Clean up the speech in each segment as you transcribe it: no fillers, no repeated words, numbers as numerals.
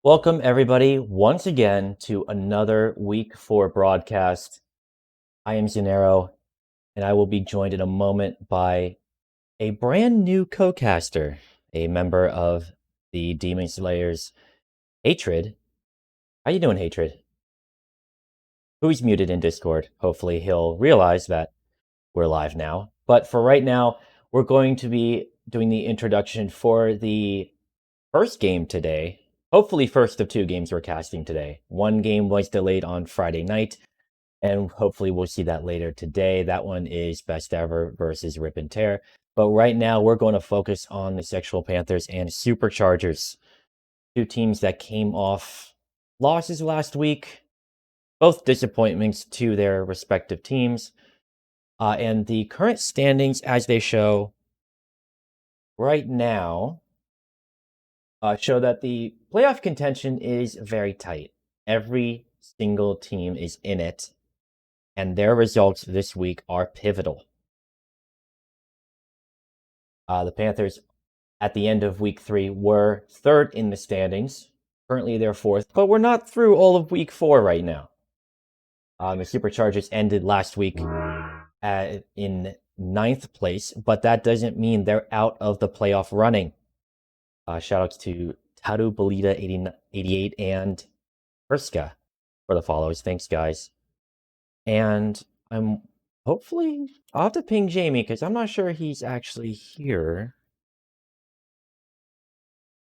Welcome, everybody, once again to another Week 4 broadcast. I am Xenaero, and I will be joined in a moment by a brand new co-caster, a member of the Demon Slayers, Hatred. How you doing, Hatred? Who's muted in Discord. Hopefully he'll realize that we're live now. But for right now, we're going to be doing the introduction for the first game today. Hopefully first of two games we're casting today. One game was delayed on Friday night, and hopefully we'll see that later today. That one is Best Ever versus Rip and Tear. But right now we're going to focus on the Sexual Panthers and Superchargers, two teams that came off losses last week, both disappointments to their respective teams. And the current standings as they show right now show that the playoff contention is very tight. Every single team is in it, and their results this week are pivotal. The Panthers, at the end of week 3, were third in the standings. Currently, they're fourth, but we're not through all of week 4 right now. The Superchargers ended last week in 9th place, but that doesn't mean they're out of the playoff running. Shoutouts to Taru Belita 88 and Perska for the follows. Thanks, guys. And I'll have to ping Jamie because I'm not sure he's actually here.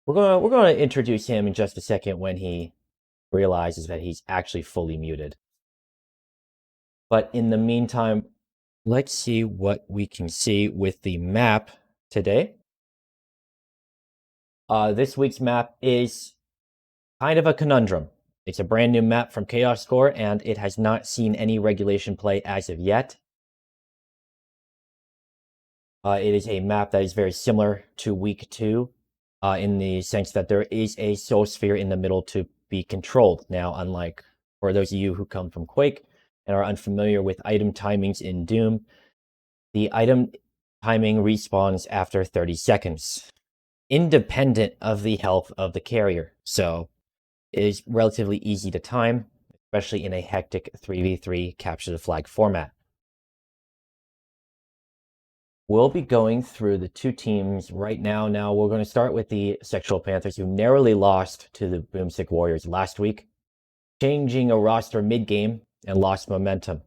We're gonna introduce him in just a second when he realizes that he's actually fully muted. But in the meantime, let's see what we can see with the map today. This week's map is kind of a conundrum. It's a brand new map from Chaos Core, and it has not seen any regulation play as of yet. It is a map that is very similar to week 2, in the sense that there is a soul sphere in the middle to be controlled. Now, unlike for those of you who come from Quake and are unfamiliar with item timings in Doom, the item timing respawns after 30 seconds, independent of the health of the carrier. So it is relatively easy to time, especially in a hectic 3v3 capture the flag format. We'll be going through the two teams right now. Now, we're going to start with the Sexual Panthers, who narrowly lost to the Boomstick Warriors last week, changing a roster mid-game and lost momentum.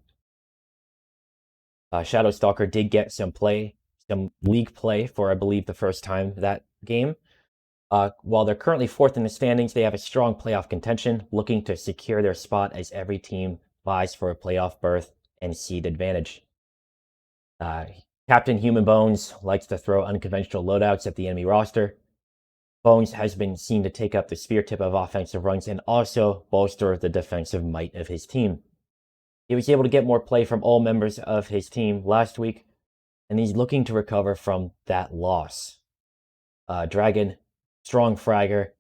Shadow Stalker did get some league play for, I believe, the first time that game. While they're currently 4th in the standings, they have a strong playoff contention, looking to secure their spot as every team vies for a playoff berth and seed advantage. Captain Human Bones likes to throw unconventional loadouts at the enemy roster. Bones has been seen to take up the spear tip of offensive runs and also bolster the defensive might of his team. He was able to get more play from all members of his team last week, and he's looking to recover from that loss. Dragon, strong fragger,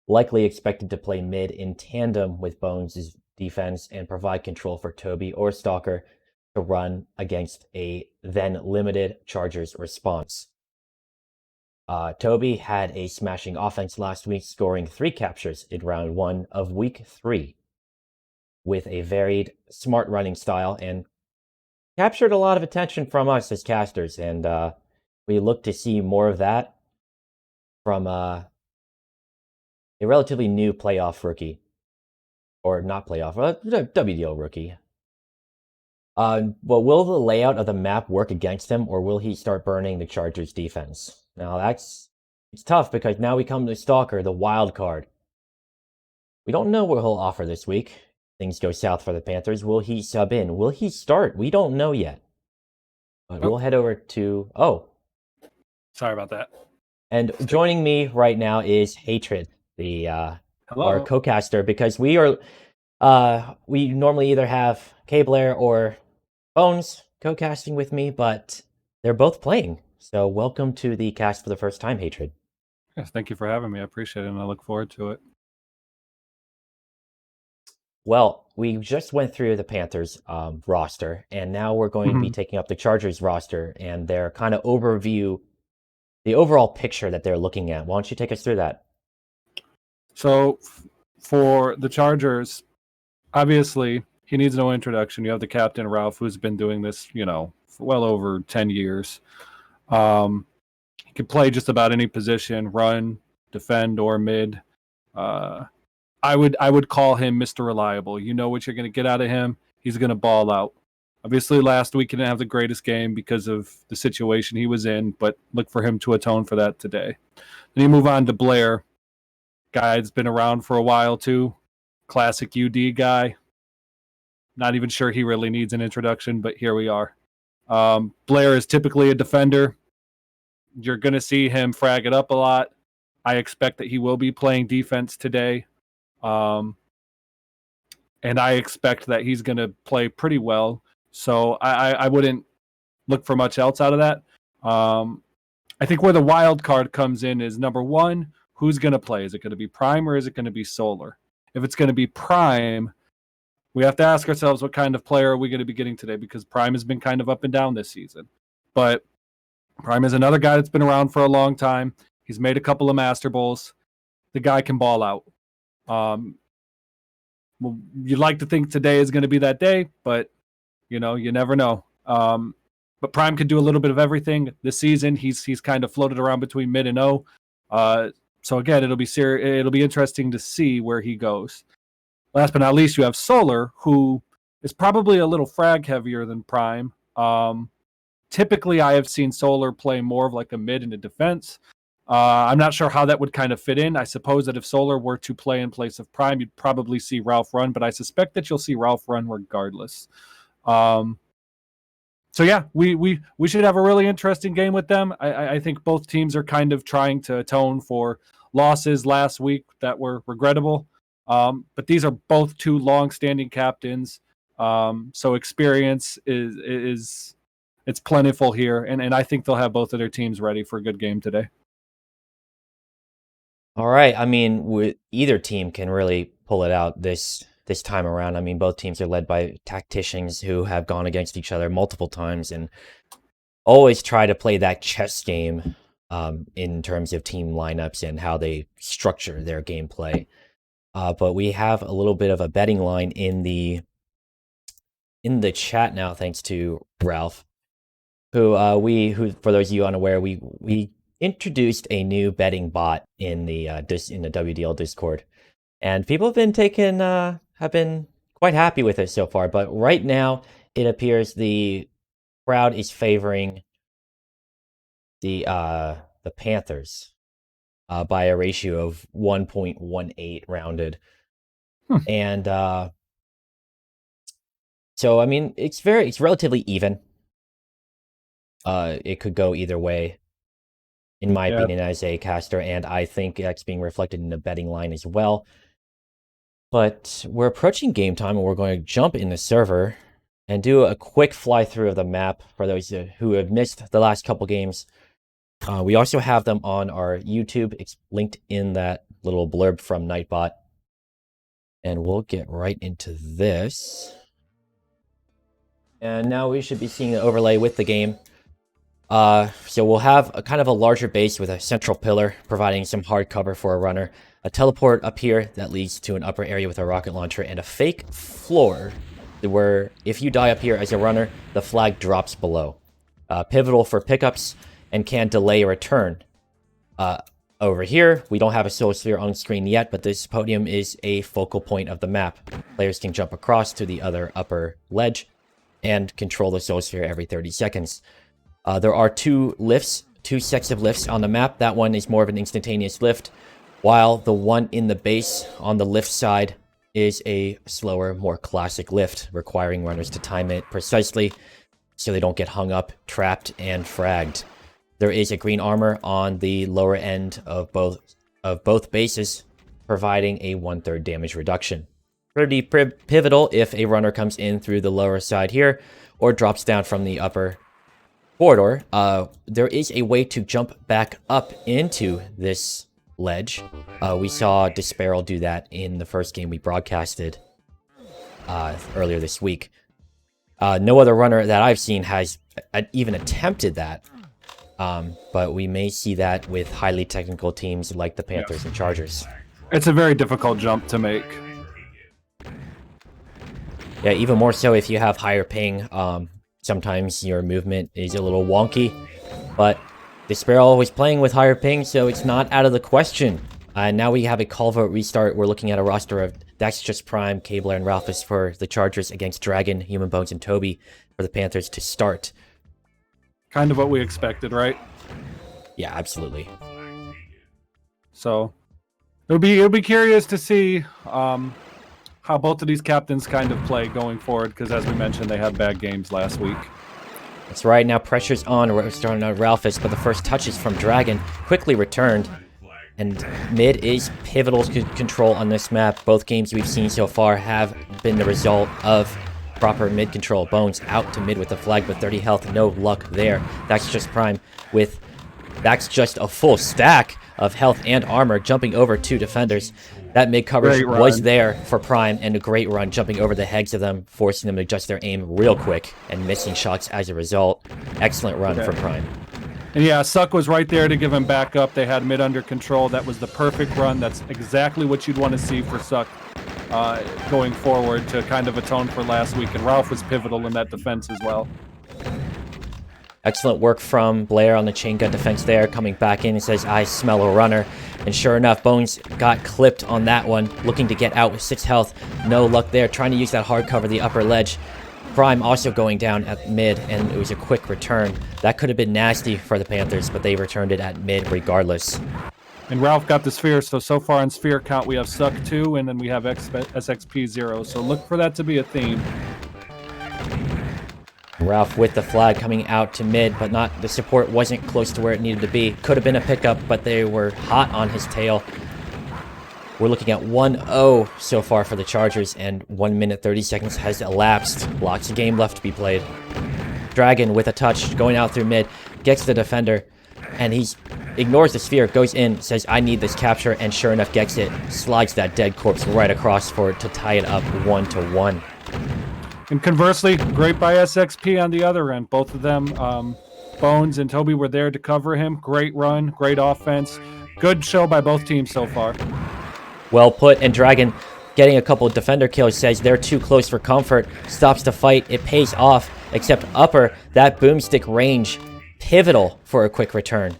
likely expected to play mid in tandem with Bones' defense and provide control for Toby or Stalker to run against a then limited Chargers response. Toby had a smashing offense last week, scoring 3 captures in round 1 of week 3 with a varied, smart running style, and captured a lot of attention from us as casters, and we look to see more of that from a relatively new playoff rookie, or not playoff, WDO rookie. Well, will the layout of the map work against him, or will he start burning the Chargers defense? Now it's tough because now we come to Stalker, the wild card. We don't know what he'll offer this week. Things go south for the Panthers. Will he sub in? Will he start? We don't know yet. But we'll head over to... Sorry about that. And joining me right now is Hatred, our co-caster, because we normally either have K-Blair or Bones co-casting with me, but they're both playing. So welcome to the cast for the first time, Hatred. Yes, thank you for having me. I appreciate it, and I look forward to it. Well, we just went through the Panthers roster, and now we're going to be taking up the Chargers roster and their kind of overview, the overall picture that they're looking at. Why don't you take us through that? So For the Chargers, obviously, he needs no introduction. You have the captain, Ralph, who's been doing this, for well over 10 years. He can play just about any position, run, defend, or mid. I would call him Mr. Reliable. You know what you're going to get out of him. He's going to ball out. Obviously, last week he didn't have the greatest game because of the situation he was in, but look for him to atone for that today. Then you move on to Blair. Guy's been around for a while, too. Classic UD guy. Not even sure he really needs an introduction, but here we are. Blair is typically a defender. You're going to see him frag it up a lot. I expect that he will be playing defense today. And I expect that he's going to play pretty well. So I wouldn't look for much else out of that. I think where the wild card comes in is, number one, who's going to play? Is it going to be Prime or is it going to be Solar? If it's going to be Prime, we have to ask ourselves what kind of player are we going to be getting today, because Prime has been kind of up and down this season. But Prime is another guy that's been around for a long time. He's made a couple of Master Bowls. The guy can ball out. Well, you'd like to think today is going to be that day, but you never know. But Prime could do a little bit of everything this season. He's kind of floated around between mid and O. So again, it'll be interesting to see where he goes. Last but not least, you have Solar, who is probably a little frag heavier than Prime. Typically, I have seen Solar play more of like a mid and a defense. I'm not sure how that would kind of fit in. I suppose that if Solar were to play in place of Prime, you'd probably see Ralph run, but I suspect that you'll see Ralph run regardless. So yeah, we should have a really interesting game with them. I think both teams are kind of trying to atone for losses last week that were regrettable. But these are both two long-standing captains. So experience is it's plentiful here, and I think they'll have both of their teams ready for a good game today. All right. I mean, either team can really pull it out this time around. I mean, both teams are led by tacticians who have gone against each other multiple times and always try to play that chess game in terms of team lineups and how they structure their gameplay. But we have a little bit of a betting line in the chat now, thanks to Ralph, who for those of you unaware, we introduced a new betting bot in the WDL Discord, and people have been quite happy with it so far. But right now, it appears the crowd is favoring the Panthers by a ratio of 1.18 rounded, and so I mean it's relatively even. It could go either way, in my opinion, as a caster, and I think that's being reflected in the betting line as well. But we're approaching game time, and we're going to jump in the server and do a quick fly through of the map for those who have missed the last couple games. We also have them on our YouTube. It's linked in that little blurb from Nightbot. And we'll get right into this. And now we should be seeing an overlay with the game. So we'll have a kind of a larger base with a central pillar, providing some hard cover for a runner. A teleport up here that leads to an upper area with a rocket launcher, and a fake floor where if you die up here as a runner, the flag drops below. Pivotal for pickups and can delay a return. Over here, we don't have a solar sphere on screen yet, but this podium is a focal point of the map. Players can jump across to the other upper ledge and control the solar sphere every 30 seconds. There are two sets of lifts on the map. That one is more of an instantaneous lift, while the one in the base on the lift side is a slower, more classic lift, requiring runners to time it precisely so they don't get hung up, trapped, and fragged. There is a green armor on the lower end of both bases, providing a 1/3 damage reduction. Pretty pivotal if a runner comes in through the lower side here, or drops down from the upper corridor. There is a way to jump back up into this ledge. We saw Disparel do that in the first game we broadcasted earlier this week. No other runner that I've seen has even attempted that, but we may see that with highly technical teams like the Panthers and Chargers. It's a very difficult jump to make. Yeah, even more so if you have higher ping. Sometimes your movement is a little wonky, but Despair was playing with higher ping, so it's not out of the question. Now we have a call vote restart. We're looking at a roster of Dextrous Prime, Cabler, and Ralphus for the Chargers against Dragon, Human Bones, and Toby for the Panthers to start. Kind of what we expected, right? Yeah, absolutely. So it'll be curious to see how both of these captains kind of play going forward, because as we mentioned, they had bad games last week. That's right. Now pressure's on. We're starting on Ralphus, but the first touches from Dragon quickly returned. And mid is pivotal control on this map. Both games we've seen so far have been the result of proper mid control. Bones out to mid with the flag with 30 health. No luck there. That's just Prime with... That's just a full stack of health and armor jumping over two defenders. That mid coverage was there for Prime, and a great run jumping over the heads of them, forcing them to adjust their aim real quick and missing shots as a result. Excellent run for Prime. And yeah, Suck was right there to give him back up. They had mid under control. That was the perfect run. That's exactly what you'd want to see for Suck going forward to kind of atone for last week. And Ralph was pivotal in that defense as well. Excellent work from Blair on the chain gun defense there, coming back in and says, I smell a runner. And sure enough, Bones got clipped on that one, looking to get out with 6 health. No luck there, trying to use that hard cover, the upper ledge. Prime also going down at mid, and it was a quick return. That could have been nasty for the Panthers, but they returned it at mid regardless. And Ralph got the sphere, so far in sphere count we have Suck 2, and then we have SXP 0. So look for that to be a theme. Ralph with the flag coming out to mid, but not the support wasn't close to where it needed to be. Could have been a pickup, but they were hot on his tail. We're looking at 1-0 so far for the Chargers, and 1 minute 30 seconds has elapsed. Lots of game left to be played. Dragon with a touch, going out through mid, gets the defender, and he ignores the sphere, goes in, says, I need this capture, and sure enough gets it. Slides that dead corpse right across for it to tie it up 1-1. And conversely, great by SXP on the other end. Both of them, Bones and Toby, were there to cover him. Great run, great offense. Good show by both teams so far. Well put, and Dragon getting a couple of defender kills, says they're too close for comfort, stops the fight, it pays off, except upper, that boomstick range, pivotal for a quick return.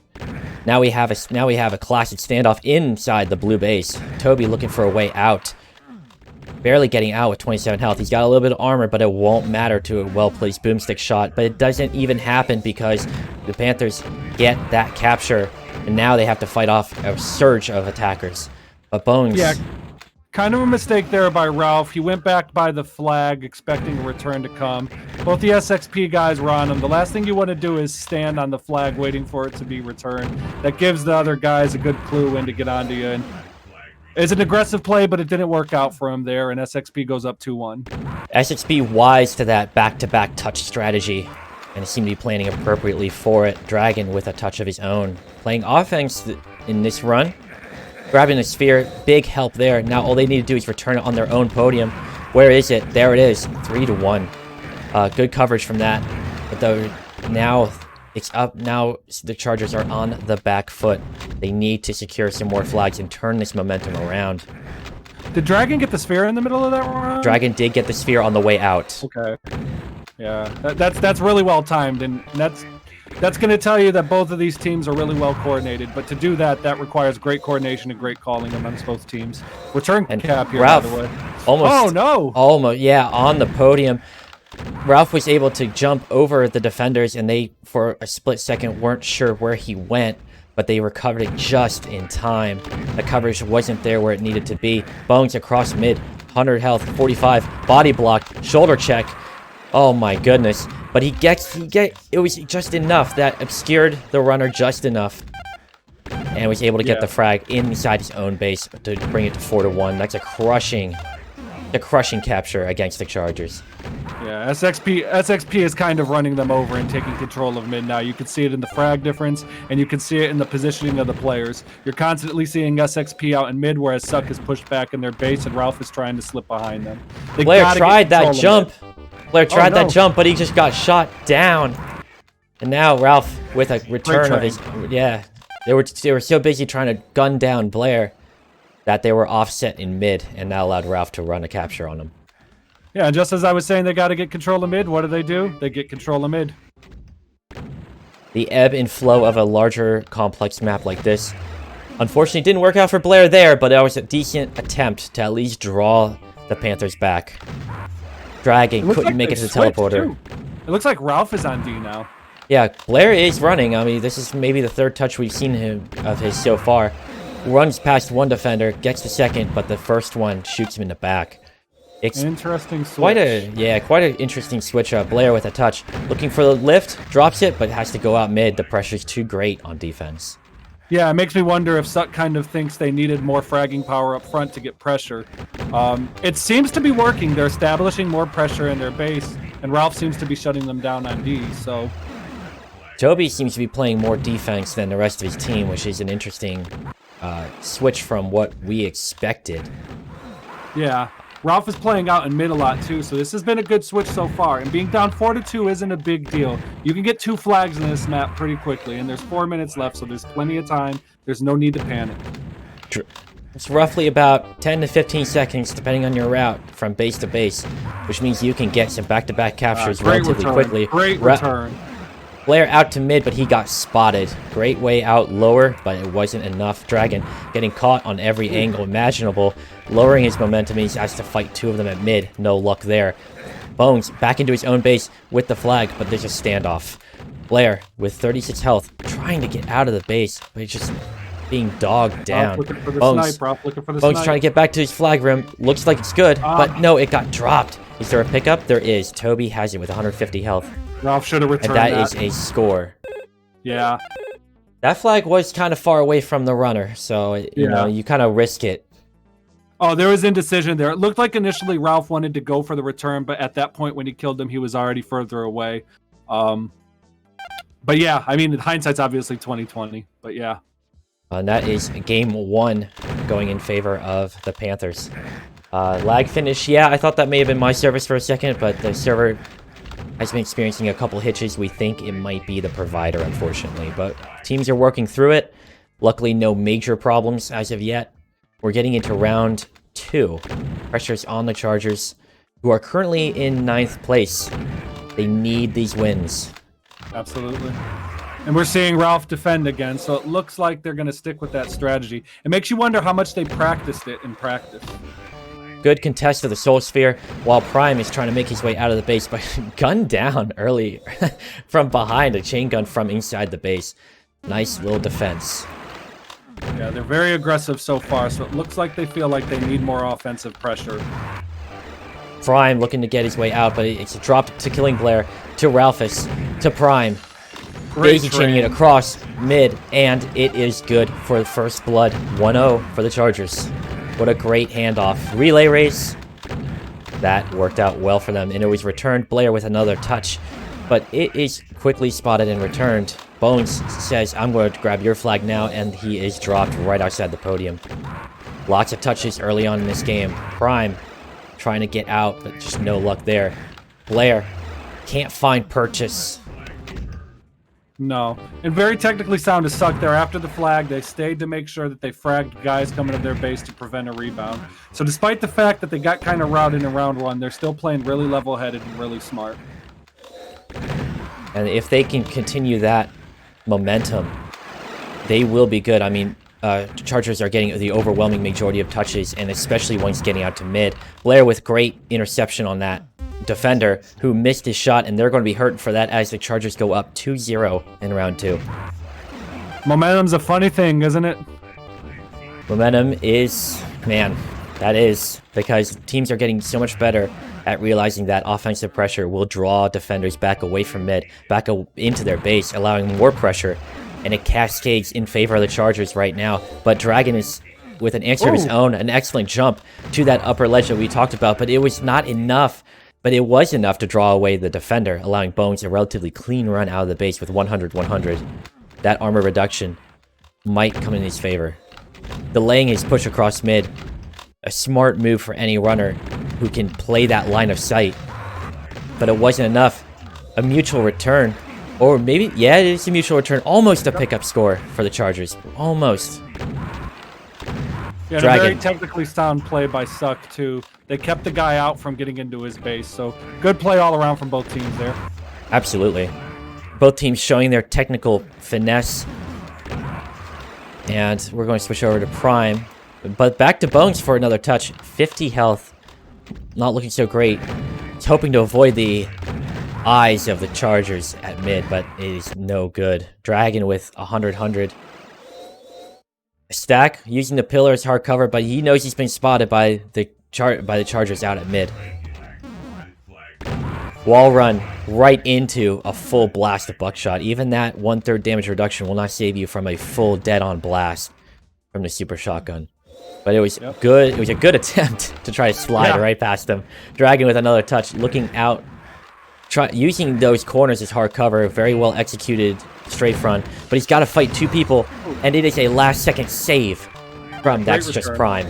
Now we have a classic standoff inside the blue base. Toby looking for a way out. Barely getting out with 27 health. He's got a little bit of armor, but it won't matter to a well-placed boomstick shot. But it doesn't even happen because the Panthers get that capture, and now they have to fight off a surge of attackers. But Bones... Yeah, kind of a mistake there by Ralph. He went back by the flag, expecting a return to come. Both the SXP guys were on him. The last thing you want to do is stand on the flag waiting for it to be returned. That gives the other guys a good clue when to get onto you. And it's an aggressive play, but it didn't work out for him there, and SXP goes up 2-1. SXP wise to that back-to-back touch strategy, and seemed to be planning appropriately for it. Dragon with a touch of his own. Playing offense in this run. Grabbing the sphere, big help there. Now all they need to do is return it on their own podium. Where is it? There it is, 3-1. Good coverage from that. But though now it's up. Now the Chargers are on the back foot. They need to secure some more flags and turn this momentum around. Did Dragon get the sphere in the middle of that run? Dragon did get the sphere on the way out. Okay. Yeah, that's really well timed, and that's going to tell you that both of these teams are really well coordinated. But to do that, that requires great coordination and great calling amongst both teams. Return and cap here, Ralph, by the way. Almost, oh no! Almost, yeah, on the podium. Ralph was able to jump over the defenders, and they, for a split second, weren't sure where he went, but they recovered it just in time. The coverage wasn't there where it needed to be. Bones across mid, 100 health, 45, body block, shoulder check. Oh my goodness. But it was just enough that obscured the runner just enough. And was able to get the frag inside his own base to bring it to 4-1. That's a crushing capture against the Chargers. Yeah, SXP is kind of running them over and taking control of mid now. You can see it in the frag difference, and you can see it in the positioning of the players. You're constantly seeing SXP out in mid, whereas Suck is pushed back in their base, and Ralph is trying to slip behind them. Blair tried that jump. Blair tried that jump, but he just got shot down. And now Ralph with a return of his... Yeah, they were so busy trying to gun down Blair that they were offset in mid, and that allowed Ralph to run a capture on them. Yeah, just as I was saying they got to get control of mid, what do? They get control of mid. The ebb and flow of a larger, complex map like this, unfortunately, didn't work out for Blair there, but it was a decent attempt to at least draw the Panthers back. Dragon couldn't make it to the teleporter. It looks like Ralph is on D now. Yeah, Blair is running. I mean, this is maybe the third touch we've seen of his so far. Runs past one defender, gets the second, but the first one shoots him in the back. It's an interesting switch. Quite an interesting switch up. Blair with a touch, looking for the lift, drops it, but has to go out mid. The pressure's too great on defense. Yeah, it makes me wonder if Sut kind of thinks they needed more fragging power up front to get pressure. It seems to be working. They're establishing more pressure in their base, and Ralph seems to be shutting them down on D, so... Toby seems to be playing more defense than the rest of his team, which is an interesting switch from what we expected. Yeah, Ralph is playing out in mid a lot too, so this has been a good switch so far. And being down 4-2 isn't a big deal. You can get 2 flags in this map pretty quickly, and there's 4 minutes left, so there's plenty of time. There's no need to panic. It's roughly about 10 to 15 seconds, depending on your route, from base to base, which means you can get some back-to-back captures relatively quickly. Great return. Blair out to mid, but he got spotted. Great way out lower, but it wasn't enough. Dragon getting caught on every angle imaginable, lowering his momentum. He has to fight 2 of them at mid. No luck there. Bones back into his own base with the flag, but there's a standoff. Blair with 36 health, trying to get out of the base, but he's just being dogged down. Bones trying to get back to his flag room. Looks like it's good, but no, it got dropped. Is there a pickup? There is. Toby has it with 150 health. Ralph should have returned that. And that is a score. Yeah. That flag was kind of far away from the runner, so, you know, you kind of risk it. Oh, there was indecision there. It looked like initially Ralph wanted to go for the return, but at that point when he killed him, he was already further away. But yeah, I mean, hindsight's obviously 20/20, but yeah. And that is game 1 going in favor of the Panthers. Lag finish, yeah, I thought that may have been my service for a second, but the server has been experiencing a couple hitches. We think it might be the provider, unfortunately, but teams are working through it. Luckily, no major problems as of yet. We're getting into round 2. Pressure's on the Chargers, who are currently in 9th place. They need these wins. Absolutely. And we're seeing Ralph defend again, so it looks like they're going to stick with that strategy. It makes you wonder how much they practiced it in practice. Good contest of the Soul Sphere, while Prime is trying to make his way out of the base, but gunned down early from behind, a chain gun from inside the base. Nice little defense. Yeah, they're very aggressive so far, so it looks like they feel like they need more offensive pressure. Prime looking to get his way out, but it's a drop to Killing Blair, to Ralphus, to Prime. Daisy chaining it across mid, and it is good for the first blood. 1-0 for the Chargers. What a great handoff. Relay race. That worked out well for them, and it was returned. Blair with another touch, but it is quickly spotted and returned. Bones says, I'm going to grab your flag now, and he is dropped right outside the podium. Lots of touches early on in this game. Prime trying to get out, but just no luck there. Blair can't find purchase. No. And very technically sound to suck there. After the flag, they stayed to make sure that they fragged guys coming to their base to prevent a rebound. So despite the fact that they got kind of routed in round 1, they're still playing really level-headed and really smart. And if they can continue that momentum, they will be good. I mean, Chargers are getting the overwhelming majority of touches, and especially once getting out to mid. Blair with great interception on that defender who missed his shot, and they're going to be hurt for that as the Chargers go up 2-0 in round 2. Momentum's a funny thing, isn't it? Momentum is, man, that is, because teams are getting so much better at realizing that offensive pressure will draw defenders back away from mid, back into their base, allowing more pressure, and it cascades in favor of the Chargers right now. But Dragon is, with an answer of his own, an excellent jump to that upper ledge that we talked about, but it was not enough. But it was enough to draw away the defender, allowing Bones a relatively clean run out of the base with 100-100. That armor reduction might come in his favor. Delaying his push across mid, a smart move for any runner who can play that line of sight. But it wasn't enough. A mutual return, or maybe, yeah, it is a mutual return. Almost a pickup score for the Chargers. Almost. Yeah, and a very technically sound play by Suck, too. They kept the guy out from getting into his base, so good play all around from both teams there. Absolutely. Both teams showing their technical finesse. And we're going to switch over to Prime. But back to Bones for another touch. 50 health. Not looking so great. He's hoping to avoid the eyes of the Chargers at mid, but it is no good. Dragon with 100. Stack using the pillar as hard cover, but he knows he's been spotted by the Chargers out at mid. Wall run right into a full blast of buckshot. Even that 1/3 damage reduction will not save you from a full dead-on blast from the super shotgun. But it was good. It was a good attempt to try to slide right past him. Dragon with another touch, looking out, using those corners as hard cover. Very well executed strafe run. But he's got to fight two people, and it is a last-second save from That's Just Prime.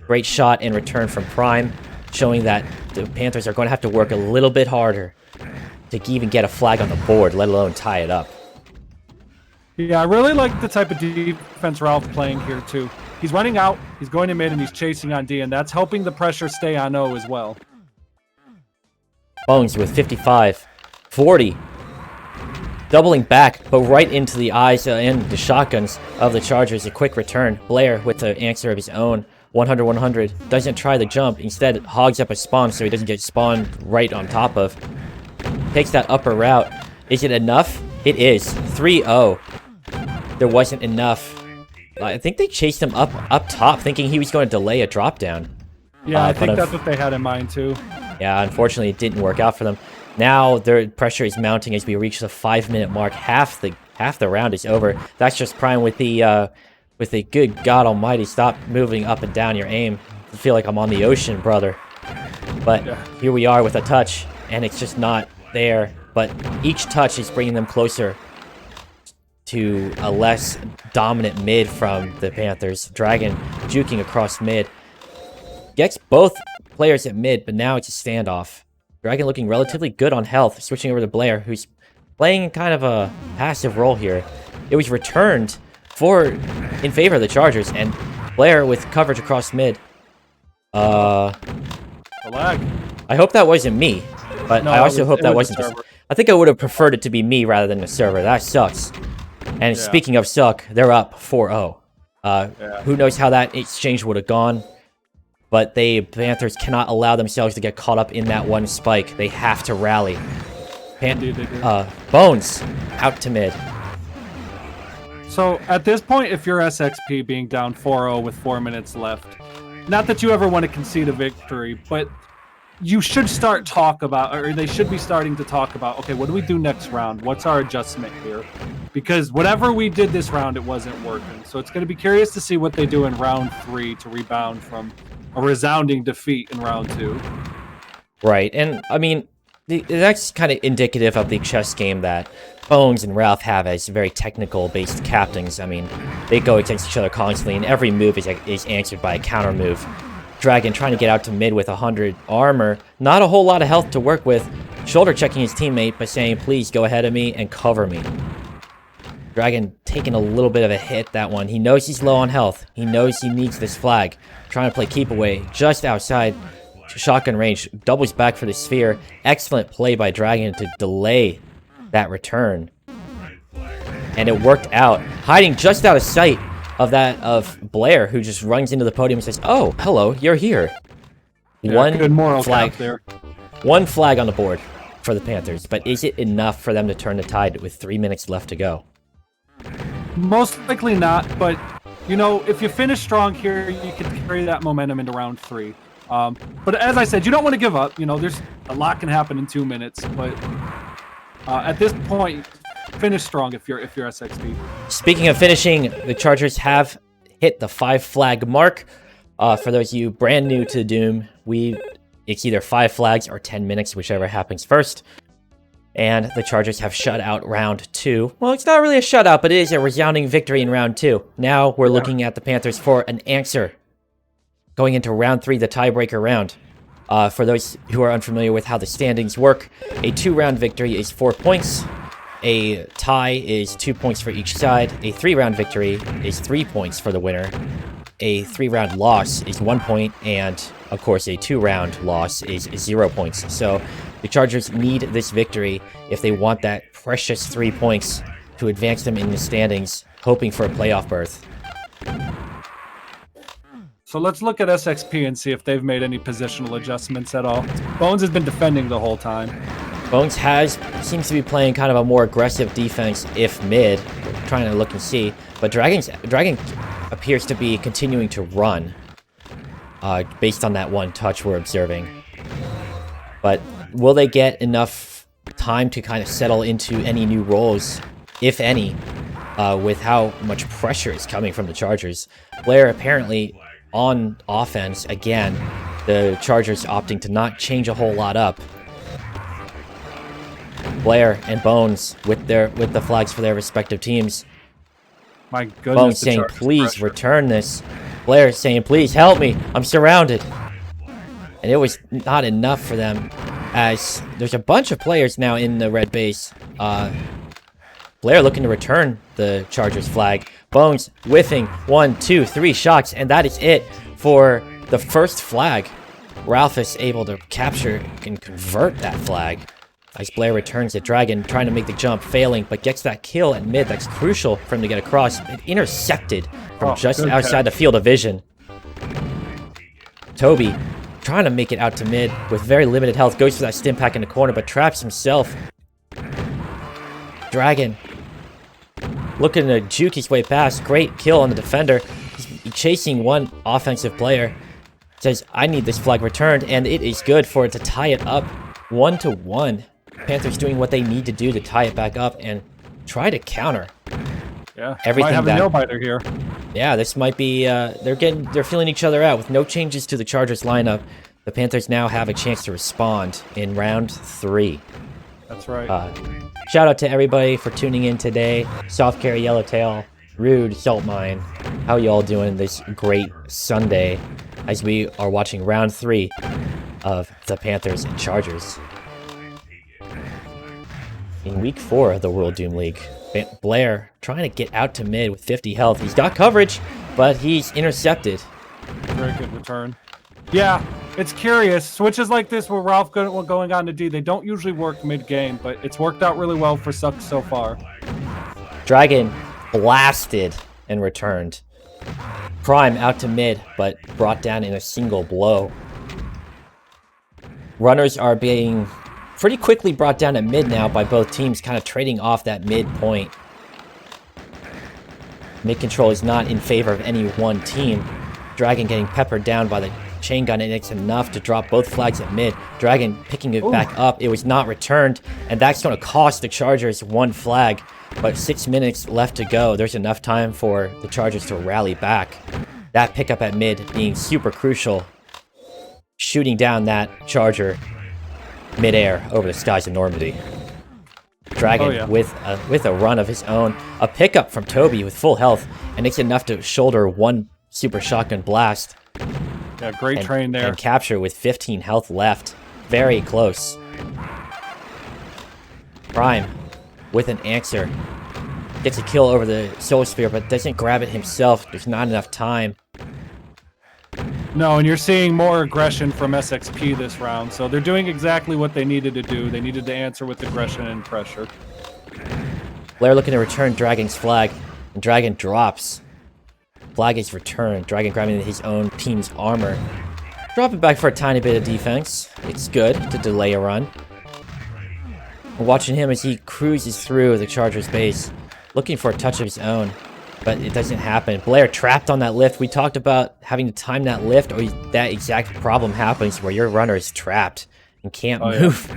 Great shot in return from Prime, showing that the Panthers are going to have to work a little bit harder to even get a flag on the board, let alone tie it up. Yeah, I really like the type of defense Ralph playing here, too. He's running out, he's going to mid, and he's chasing on D, and that's helping the pressure stay on O as well. Bones with 55. 40. Doubling back, but right into the eyes and the shotguns of the Chargers. A quick return. Blair with the answer of his own. 100. Doesn't try the jump. Instead, hogs up a spawn so he doesn't get spawned right on top of. Takes that upper route. Is it enough? It is. 3-0. There wasn't enough. I think they chased him up top, thinking he was going to delay a drop down. Yeah, I think that's what they had in mind, too. Yeah, unfortunately, it didn't work out for them. Now, their pressure is mounting as we reach the 5-minute mark. Half the round is over. That's Just Prime with the good God Almighty. Stop moving up and down your aim. I feel like I'm on the ocean, brother. But here we are with a touch, and it's just not there. But each touch is bringing them closer to a less dominant mid from the Panthers. Dragon juking across mid. Gets both players at mid, but now it's a standoff. Dragon looking relatively good on health. Switching over to Blair, who's playing kind of a passive role here. It was returned in favor of the Chargers, and Blair with coverage across mid. A lag. I hope that wasn't me, but I also hope that wasn't. I think I would have preferred it to be me rather than the server. That sucks. And speaking of suck, they're up 4-0. Who knows how that exchange would have gone? But the Panthers cannot allow themselves to get caught up in that one spike. They have to rally. Bones out to mid. So at this point, if you're SXP being down 4-0 with 4 minutes left, not that you ever want to concede a victory, but you should start they should be starting to talk about, okay, what do we do next round? What's our adjustment here? Because whatever we did this round, it wasn't working. So it's going to be curious to see what they do in round 3 to rebound from a resounding defeat in round 2. Right, and I mean, that's kind of indicative of the chess game that Bones and Ralph have as very technical-based captains. I mean, they go against each other constantly, and every move is answered by a counter move. Dragon trying to get out to mid with 100 armor. Not a whole lot of health to work with. Shoulder checking his teammate by saying, please go ahead of me and cover me. Dragon taking a little bit of a hit, that one. He knows he's low on health. He knows he needs this flag. Trying to play keep away just outside shotgun range. Doubles back for the sphere. Excellent play by Dragon to delay that return. And it worked out. Hiding just out of sight of Blair, who just runs into the podium and says, oh, hello, you're here. Yeah, good moral flag there. One flag on the board for the Panthers, but is it enough for them to turn the tide with 3 minutes left to go? Most likely not, but you know, if you finish strong here, you can carry that momentum into round 3. But as I said, you don't want to give up. You know, there's a lot can happen in 2 minutes, but at this point, finish strong if you're SXP. Speaking of finishing, the Chargers have hit the 5 flag mark. For those of you brand new to Doom, it's either 5 flags or 10 minutes, whichever happens first. And the Chargers have shut out round 2. Well, it's not really a shutout, but it is a resounding victory in round 2. Now we're looking at the Panthers for an answer going into round 3, the tiebreaker round. For those who are unfamiliar with how the standings work, a 2-round victory is 4 points. A tie is 2 points for each side. A 3-round victory is 3 points for the winner. a 3-round loss is 1 point, and of course a 2-round loss is 0 points. So the Chargers need this victory if they want that precious 3 points to advance them in the standings, hoping for a playoff berth. So let's look at SXP and see if they've made any positional adjustments at all. Bones has been defending the whole time. Bones seems to be playing kind of a more aggressive defense if mid. We're trying to look and see. But Dragon appears to be continuing to run based on that one touch we're observing. But will they get enough time to kind of settle into any new roles, if any, with how much pressure is coming from the Chargers? Blair apparently on offense, again, the Chargers opting to not change a whole lot up. Blair and Bones with the flags for their respective teams. My goodness. Bones saying, please return this. Blair saying, please help me. I'm surrounded. And it was not enough for them, as there's a bunch of players now in the red base. Blair looking to return the Chargers flag. Bones whiffing 1, 2, 3 shots, and that is it for the first flag. Ralph is able to capture and convert that flag as Blair returns it. Dragon trying to make the jump, failing, but gets that kill at mid. That's crucial for him to get across. It intercepted from just outside the field of vision. Toby trying to make it out to mid with very limited health. Goes for that stim pack in the corner, but traps himself. Dragon looking to juke his way past. Great kill on the defender. He's chasing one offensive player. Says, I need this flag returned, and it is good for it to tie it up 1-1. Panthers doing what they need to do to tie it back up and try to counter. Yeah, everything might have that, a nail-biter here. Yeah, this might be, they're feeling each other out. With no changes to the Chargers lineup, the Panthers now have a chance to respond in round 3. That's right. Shout out to everybody for tuning in today. Soft Carry, Yellowtail, Rude, Salt Mine. How you all doing this great Sunday as we are watching round 3 of the Panthers and Chargers. In week 4 of the World Doom League, Blair trying to get out to mid with 50 health. He's got coverage, but he's intercepted. Very good return. Yeah, it's curious. Switches like this where Ralph going on to D, they don't usually work mid-game, but it's worked out really well for Suck so far. Dragon blasted and returned. Prime out to mid, but brought down in a single blow. Runners are being pretty quickly brought down at mid now by both teams, kind of trading off that mid point. Mid control is not in favor of any one team. Dragon getting peppered down by the chain gun, and it's enough to drop both flags at mid. Dragon picking it back up. It was not returned, and that's going to cost the Chargers 1 flag. But 6 minutes left to go. There's enough time for the Chargers to rally back. That pickup at mid being super crucial. Shooting down that Charger midair over the skies of Normandy. Dragon with a run of his own. A pickup from Toby with full health, and it's enough to shoulder 1 super shotgun blast. Yeah, great train there. And capture with 15 health left. Very close. Prime with an answer. Gets a kill over the Solar Sphere, but doesn't grab it himself. There's not enough time. No, and you're seeing more aggression from SXP this round, so they're doing exactly what they needed to do. They needed to answer with aggression and pressure. Blair looking to return Dragon's flag, and Dragon drops. Flag is returned. Dragon grabbing his own team's armor. Drop it back for a tiny bit of defense. It's good to delay a run. We're watching him as he cruises through the Chargers base, looking for a touch of his own, but it doesn't happen. Blair trapped on that lift. We talked about having to time that lift, or that exact problem happens where your runner is trapped and can't move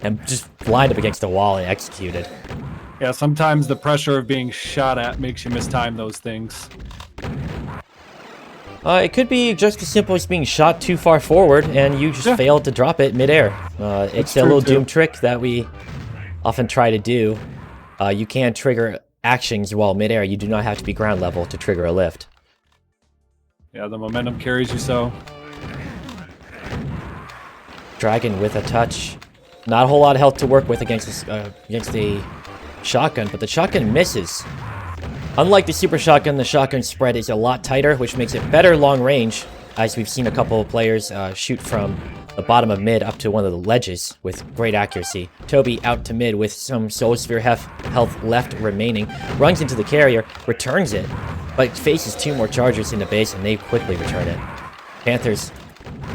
and just lined up against the wall and executed. Yeah, sometimes the pressure of being shot at makes you mistime those things. It could be just as simple as being shot too far forward and you just failed to drop it midair. It's a little Doom trick that we often try to do. You can trigger actions while midair. You do not have to be ground level to trigger a lift. Yeah, the momentum carries you so. Dragon with a touch. Not a whole lot of health to work with against the shotgun, but the shotgun misses. Unlike the Super Shotgun, the Shotgun spread is a lot tighter, which makes it better long range, as we've seen a couple of players shoot from the bottom of mid up to one of the ledges with great accuracy. Toby out to mid with some Soul Sphere health left remaining, runs into the carrier, returns it, but faces 2 more chargers in the base and they quickly return it. Panthers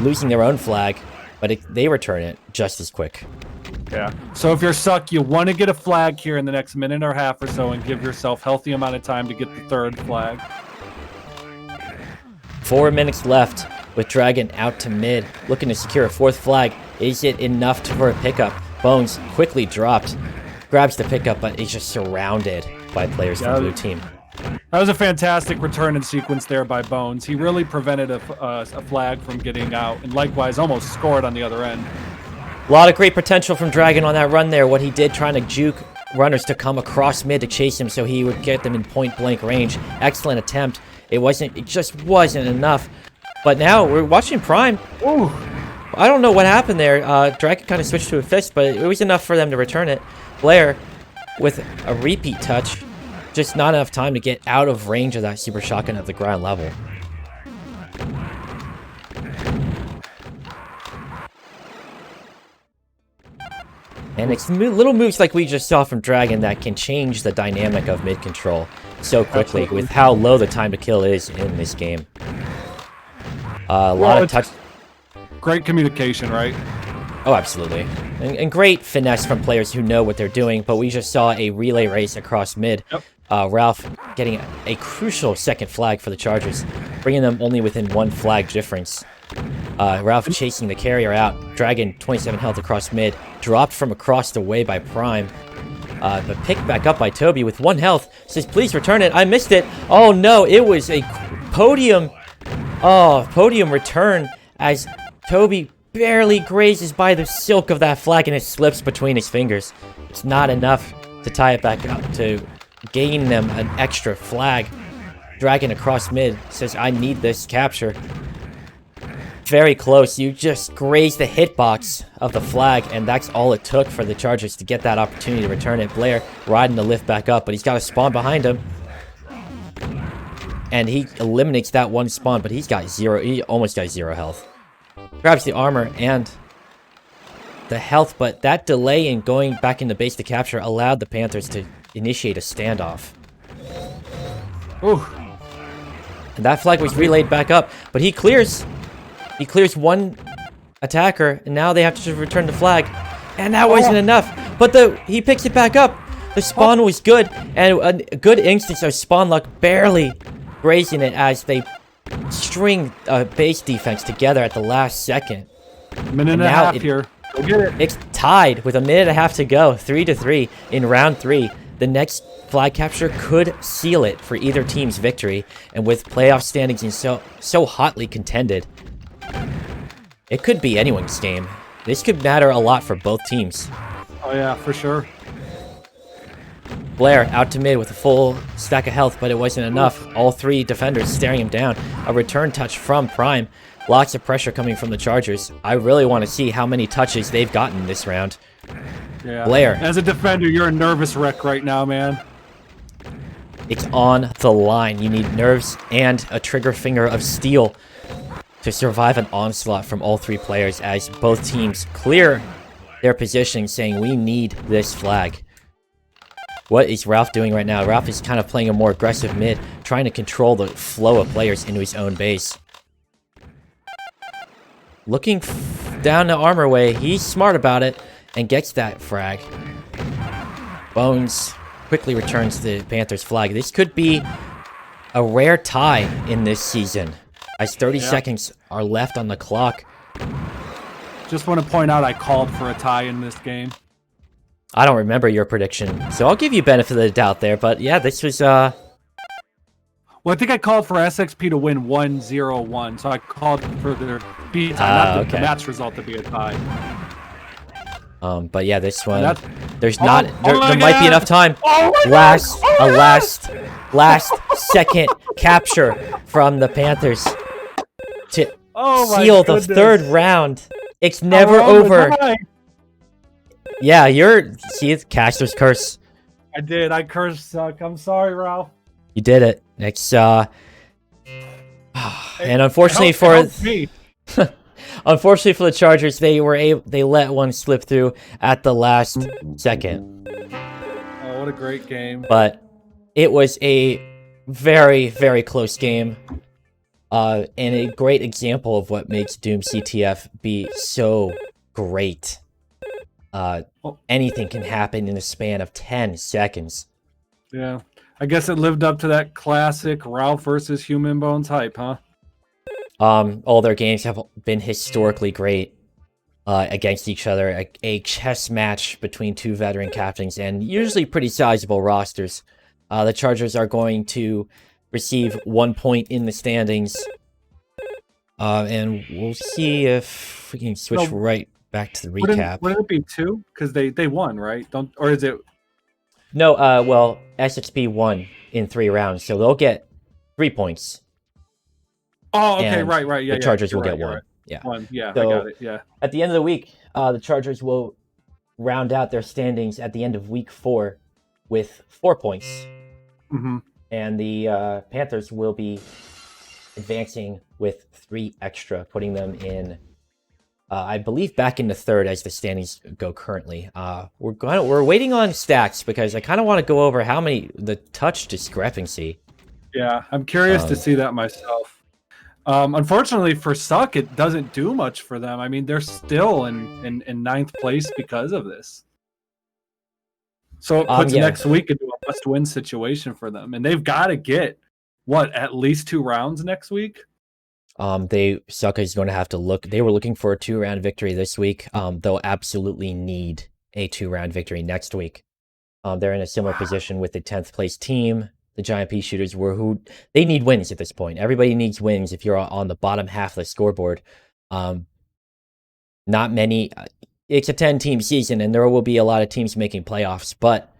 losing their own flag, but they return it just as quick. Yeah. So if you're Suck, you want to get a flag here in the next minute or half or so and give yourself healthy amount of time to get the 3rd flag. 4 minutes left with Dragon out to mid, looking to secure a 4th flag. Is it enough for a pickup? Bones quickly dropped, grabs the pickup, but is just surrounded by players from blue team. That was a fantastic return and sequence there by Bones. He really prevented a flag from getting out, and likewise almost scored on the other end. A lot of great potential from Dragon on that run there. What he did trying to juke runners to come across mid to chase him so he would get them in point-blank range. Excellent attempt. It just wasn't enough. But now we're watching Prime. Ooh. I don't know what happened there. Dragon kind of switched to a fist, but it was enough for them to return it. Blair with a repeat touch. Just not enough time to get out of range of that Super Shotgun at the ground level. And it's little moves like we just saw from Dragon that can change the dynamic of mid control so quickly. Absolutely. With how low the time to kill is in this game. A lot of touch. Great communication, right? Oh, absolutely. And great finesse from players who know what they're doing, but we just saw a relay race across mid. Yep. Ralph getting a crucial 2nd flag for the Chargers, bringing them only within 1 flag difference. Ralph chasing the carrier out. Dragon, 27 health across mid. Dropped from across the way by Prime. But picked back up by Toby with 1 health. Says, please return it. I missed it. Oh, no. It was a podium. Oh, podium return as Toby barely grazes by the silk of that flag and it slips between his fingers. It's not enough to tie it back up to gain them an extra flag. Dragon across mid says, I need this capture. Very close. You just grazed the hitbox of the flag, and that's all it took for the Chargers to get that opportunity to return it. Blair riding the lift back up, but he's got a spawn behind him. And he eliminates that 1 spawn, but he's got 0. He almost got 0 health. Grabs the armor and the health, but that delay in going back in the base to capture allowed the Panthers to initiate a standoff. Ooh. And that flag was relayed back up, but he clears 1 attacker, and now they have to return the flag. And that wasn't enough. But he picks it back up. The spawn was good, and a good instance of spawn luck barely grazing it as they string base defense together at the last second. Minute and a half here. Go get it. It's tied with a minute and a half to go, 3-3 in round 3. The next flag capture could seal it for either team's victory, and with playoff standings in so hotly contended, it could be anyone's game. This could matter a lot for both teams. Oh yeah, for sure. Blair out to mid with a full stack of health, but it wasn't enough. All 3 defenders staring him down. A return touch from Prime. Lots of pressure coming from the Chargers. I really want to see how many touches they've gotten this round. Yeah. Blair. As a defender, you're a nervous wreck right now, man. It's on the line. You need nerves and a trigger finger of steel to survive an onslaught from all 3 players as both teams clear their position, saying we need this flag. What is Ralph doing right now? Ralph is kind of playing a more aggressive mid, trying to control the flow of players into his own base. Looking down the armor way, he's smart about it and gets that frag. Bones quickly returns the Panthers flag. This could be a rare tie in this season, as 30 seconds are left on the clock. Just want to point out I called for a tie in this game. I don't remember your prediction, so I'll give you benefit of the doubt there, but yeah, this was, Well, I think I called for SXP to win 1-0-1, so I called for their beat time, not the match result to be a tie. But yeah, this one, there's there might be enough time. Last second capture from the Panthers to seal the 3rd round. It's never over. Yeah, see, Caster's curse. I did. I cursed Suck. I'm sorry, Ralph. You did it. Next, and unfortunately It helped me. unfortunately for the Chargers, they let one slip through at the last second. Oh, what a great game. But it was a very, very close game. And a great example of what makes Doom CTF be so great. Anything can happen in the span of 10 seconds. Yeah. I guess it lived up to that classic Ralph versus Human Bones hype, huh? All their games have been historically great against each other. A chess match between two veteran captains and usually pretty sizable rosters. The Chargers are going to receive 1 point in the standings. And we'll see if we can switch right back to the recap. Wouldn't it be 2? Because they won, right? Or is it? No, well, SXP won in 3 rounds, so they'll get 3 points. Oh, okay, right, yeah. The Chargers will get right, 1. right. Yeah. 1, yeah, So, I got it, yeah. At the end of the week, the Chargers will round out their standings at the end of week 4 with 4 points. Mm-hmm. And the Panthers will be advancing with 3 extra, putting them in, I believe, back in the 3rd as the standings go currently. We're waiting on stats because I kind of want to go over the touch discrepancy. Yeah, I'm curious to see that myself. Unfortunately for Suck, it doesn't do much for them. I mean, they're still in 9th place because of this. So it puts next week into a must-win situation for them, and they've got to get at least 2 rounds next week. Suck is going to have to look. They were looking for a 2-round victory this week. They'll absolutely need a 2-round victory next week. They're in a similar position with the 10th place team. The Giant Pea Shooters they need wins at this point. Everybody needs wins if you're on the bottom half of the scoreboard. Not many. It's a 10-team season, and there will be a lot of teams making playoffs, but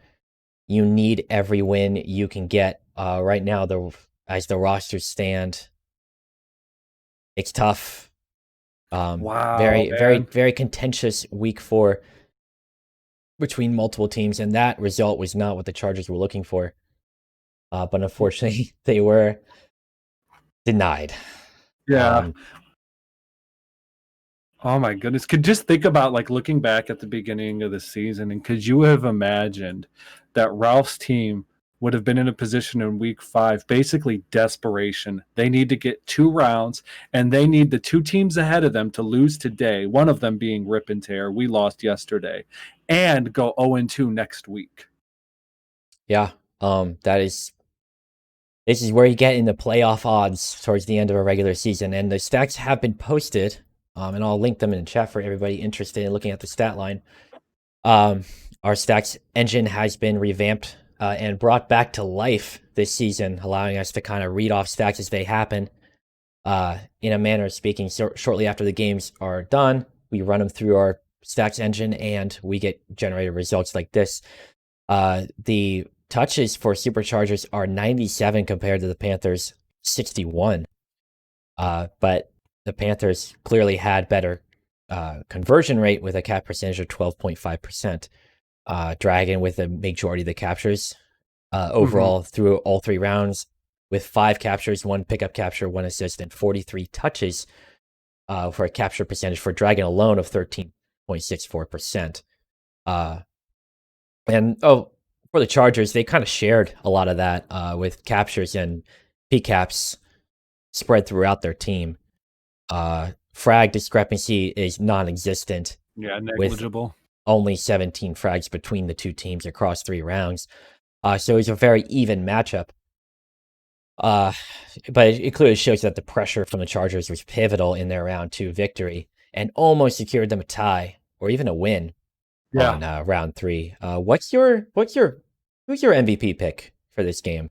you need every win you can get. Right now, as the rosters stand, it's tough. Wow. Very contentious week 4 between multiple teams, and that result was not what the Chargers were looking for. But unfortunately, they were denied. Yeah. Oh my goodness. Could just think about looking back at the beginning of the season, and could you have imagined that Ralph's team would have been in a position in week 5, basically desperation. They need to get 2 rounds, and they need the 2 teams ahead of them to lose today, one of them being Rip and Tear. We lost yesterday, and go 0-2 next week. Yeah. This is where you get in the playoff odds towards the end of a regular season, and the stats have been posted, and I'll link them in the chat for everybody interested in looking at the stat line. Our stats engine has been revamped and brought back to life this season, allowing us to kind of read off stats as they happen. In a manner of speaking, so shortly after the games are done, we run them through our stats engine, and we get generated results like this. The touches for Superchargers are 97 compared to the Panthers' 61. But the Panthers clearly had better conversion rate with a cap percentage of 12.5%. Dragon with a majority of the captures overall through all 3 rounds, with 5 captures, 1 pickup capture, 1 assist, and 43 touches for a capture percentage for Dragon alone of 13.64%. For the Chargers, they kind of shared a lot of that with captures and PCAPs spread throughout their team. Frag discrepancy is non-existent. Yeah, negligible. With only 17 frags between the 2 teams across 3 rounds. So it's a very even matchup. But it clearly shows that the pressure from the Chargers was pivotal in their round 2 victory and almost secured them a tie or even a win on round 3. Who's your MVP pick for this game?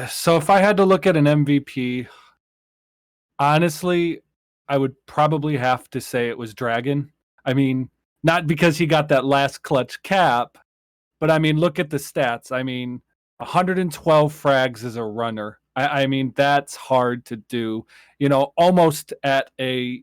So if I had to look at an MVP, honestly, I would probably have to say it was Dragon. I mean, not because he got that last clutch cap, but I mean, look at the stats. I mean, 112 frags as a runner. I mean, that's hard to do. Almost at a,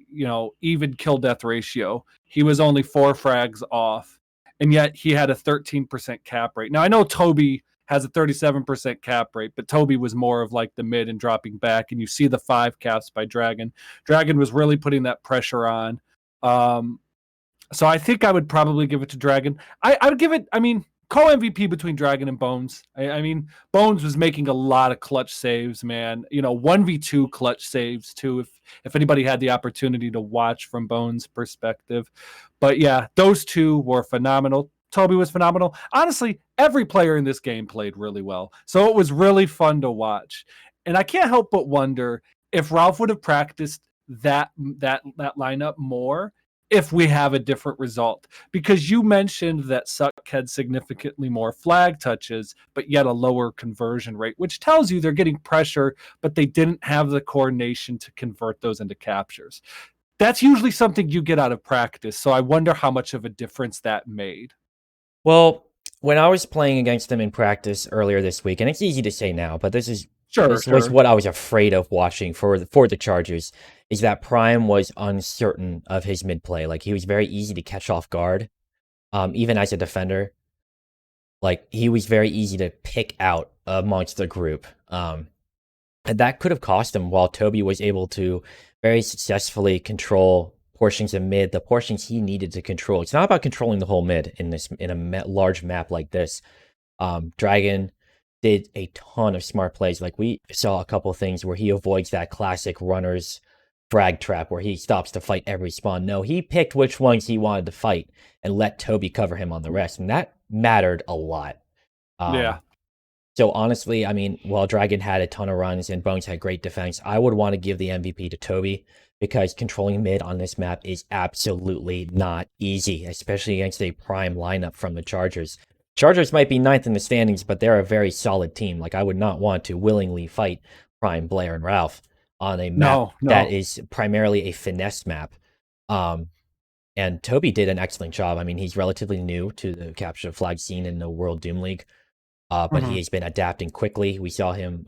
even kill death ratio. He was only 4 frags off, and yet he had a 13% cap rate. Now, I know Toby has a 37% cap rate, but Toby was more of like the mid and dropping back. And you see the 5 caps by Dragon. Dragon was really putting that pressure on. So I think I would probably give it to Dragon. I would give it, I mean, co-MVP between Dragon and Bones. I mean, Bones was making a lot of clutch saves, man. 1v2 clutch saves too, if anybody had the opportunity to watch from Bones' perspective. But yeah, those two were phenomenal. Toby was phenomenal. Honestly, every player in this game played really well. So it was really fun to watch. And I can't help but wonder if Ralph would have practiced that lineup more if we have a different result. Because you mentioned that Suck had significantly more flag touches, but yet a lower conversion rate, which tells you they're getting pressure, but they didn't have the coordination to convert those into captures. That's usually something you get out of practice. So I wonder how much of a difference that made. Well, when I was playing against them in practice earlier this week, and it's easy to say now, but this was what I was afraid of watching for the Chargers, is that Prime was uncertain of his mid play. Like, he was very easy to catch off guard, even as a defender. Like, he was very easy to pick out amongst the group. And that could have cost him, while Toby was able to very successfully control portions of mid, the portions he needed to control. It's not about controlling the whole mid in a large map like this. Dragon did a ton of smart plays. Like, we saw a couple of things where he avoids that classic runner's drag trap where he stops to fight every spawn. No, he picked which ones he wanted to fight and let Toby cover him on the rest, and that mattered a lot. Yeah. So honestly, I mean, while Dragon had a ton of runs and Bones had great defense, I would want to give the MVP to Toby, because controlling mid on this map is absolutely not easy, especially against a prime lineup from the Chargers. Chargers might be ninth in the standings, but they're a very solid team. Like, I would not want to willingly fight Prime, Blair, and Ralph on a map that is primarily a finesse map. And Toby did an excellent job. I mean, he's relatively new to the capture flag scene in the World Doom League. But he has been adapting quickly. We saw him,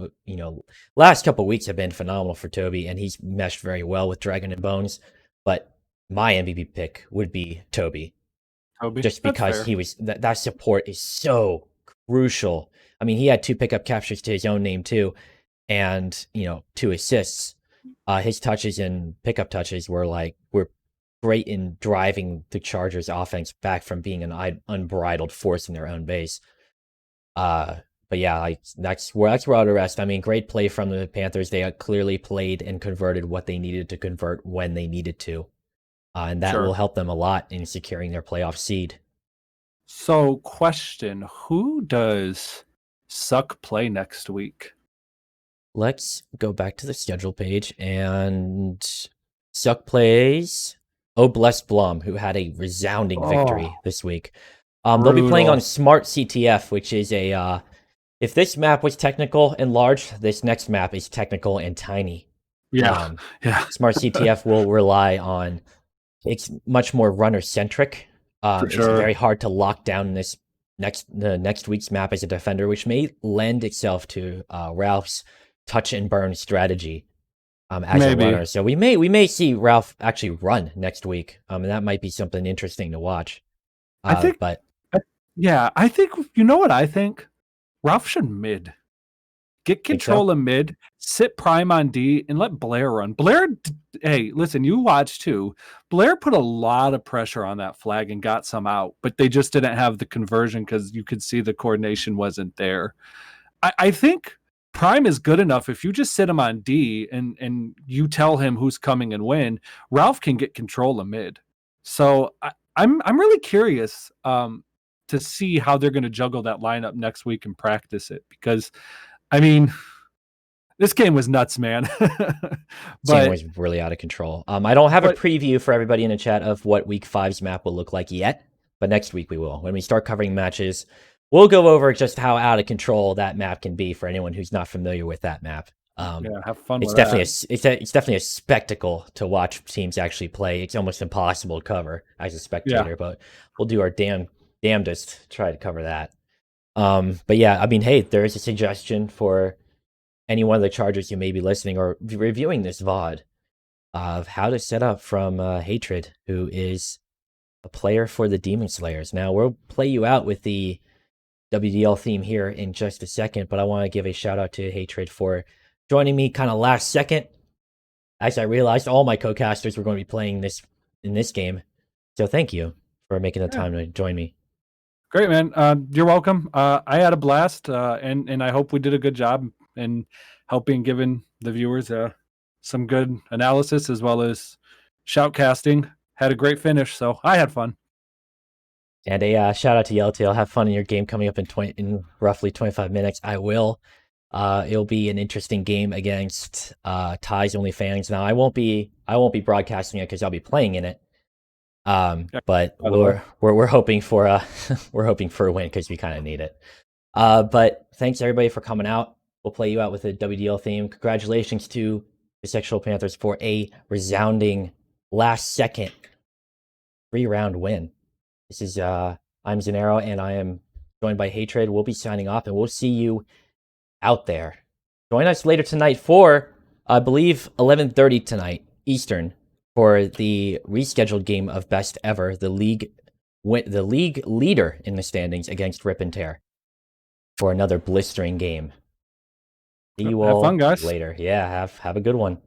last couple of weeks have been phenomenal for Toby, and he's meshed very well with Dragon and Bones. But my MVP pick would be Toby. Just because he was that support is so crucial. I mean, he had 2 pickup captures to his own name too, and 2 assists. His touches and pickup touches were great in driving the Chargers' offense back from being an unbridled force in their own base. But yeah, that's where I would rest. I mean, great play from the Panthers. They clearly played and converted what they needed to convert when they needed to. And that will help them a lot in securing their playoff seed. So, question, who does Suck play next week? Let's go back to the schedule page, and Suck plays Blessed Blum, who had a resounding victory this week. They'll be playing on Smart CTF, which is if this map was technical and large, this next map is technical and tiny. Yeah. Smart CTF will rely on, it's much more runner-centric. It's very hard to lock down the next week's map as a defender, which may lend itself to Ralph's touch and burn strategy as a runner. So we may see Ralph actually run next week, and that might be something interesting to watch. I think you know what I think? Ralph should mid. Get control of mid, sit Prime on D, and let Blair run. Blair, hey, listen, you watch too. Blair put a lot of pressure on that flag and got some out, but they just didn't have the conversion because you could see the coordination wasn't there. I think Prime is good enough. If you just sit him on D and you tell him who's coming and when, Ralph can get control of mid. So I'm really curious to see how they're going to juggle that lineup next week and practice it, because I mean, this game was nuts, man. But it was really out of control. I don't have a preview for everybody in the chat of what Week 5's map will look like yet, but next week we will. When we start covering matches, we'll go over just how out of control that map can be for anyone who's not familiar with that map. Have fun. It's definitely a spectacle to watch teams actually play. It's almost impossible to cover as a spectator, but we'll do our damnedest to try to cover that. But yeah, I mean, hey, there is a suggestion for any one of the Chargers who may be listening or reviewing this VOD of how to set up from Hatred, who is a player for the Demon Slayers. Now, we'll play you out with the WDL theme here in just a second, but I want to give a shout out to Hatred for joining me kind of last second, as I realized all my co-casters were going to be playing this in this game. So thank you for making the time to join me. Great, man. You're welcome. I had a blast, and I hope we did a good job in helping giving the viewers some good analysis as well as shoutcasting. Had a great finish, so I had fun. And a shout out to Yellowtail. Have fun in your game coming up in roughly 25 minutes. I will. It'll be an interesting game against Ty's Only Fans. Now I won't be broadcasting it because I'll be playing in it. But we're hoping for a we're hoping for a win because we kind of need it. But thanks everybody for coming out. We'll play you out with a WDL theme. Congratulations to the Sexual Panthers for a resounding last second 3-round win. This is I'm Xenaero and I am joined by Hatred. We'll be signing off and we'll see you out there. Join us later tonight for I believe 11:30 tonight Eastern for the rescheduled game of Best Ever, the league leader in the standings against Rip and Tear for another blistering game. See you all have fun, guys. later. Yeah, have a good one.